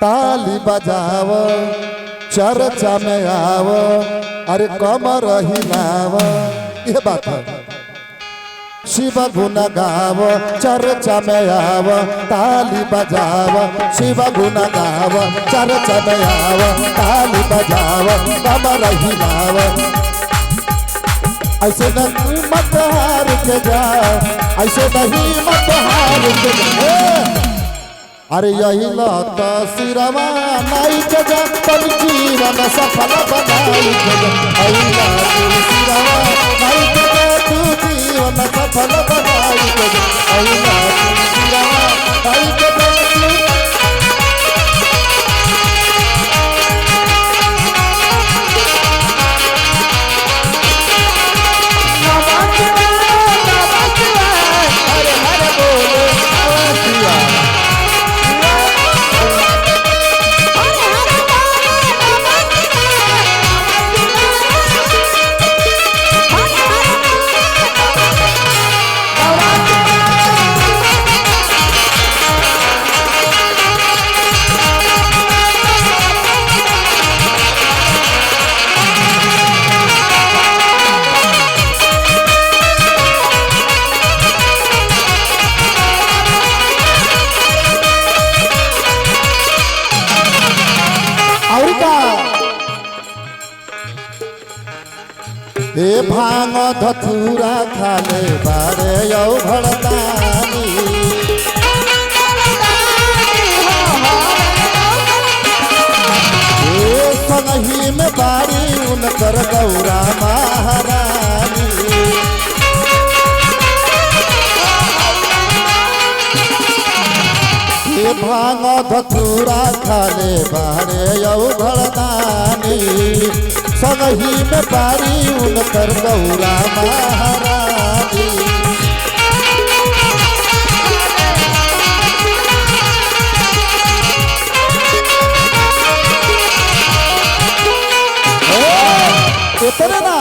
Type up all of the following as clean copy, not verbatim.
ताली बजाव चर्चा में आव अरे कमर हिलाव ये बात है। शिव गुण गाव चर्चा में आव ताली बजाव शिव गुण गाव चर्चा में आव ताली बजाव कमर हिलाव। ऐसे नहीं मत हार के जा ऐसे नहीं मत हार के जा। अरे यही लता सिरवा नाई के जा तब जीवन सफल बनाई के जा। यही लता सिरवा नाई के जा तू जीवन सफल बनाई के जा। यही लता सिरवा नाई के जा ए भांग धतूरा खाले बारे यौ भड़तानी। ए संगही में बारी उनकर गौरा महारानी। ए भांग धतूरा खाले बारे यौ भड़तानी। संगही में बारी उनकर गौरा महारानी। इतने ना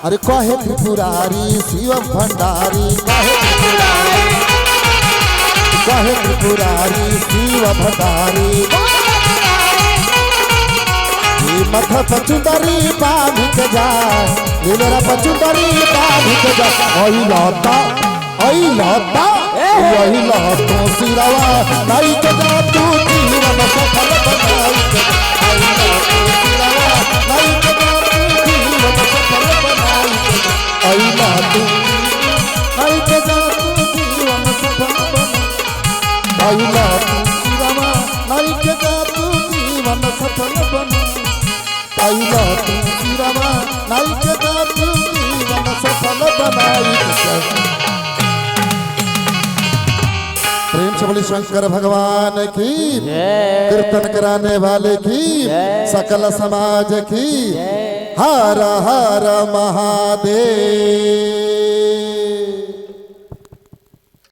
अरे कहे त्रिपुरारी शिव भंडारी कहे त्रिपुरारी शिव भंडारी। मथ पचुंदरी बांध के जा मेरा पचुंदरी बांध के जा। ओई लता यही लतो सिरवा नाई के जा तू जीवन सफल बनाई के जा। नाई के जा तू जीवन सफल बनाई के जा। ओई लतो नाई के जा तू जीवन सफल बनाई। ओई लतो सिरवा नाई के जा तू जीवन सफल बनाई। आई लता सिरवा नाई के जा तू जीवन सफल बनाई के जा। प्रेम से बोली शंकर भगवान की कीर्तन कराने वाले की सकल समाज की हर हर महादेव।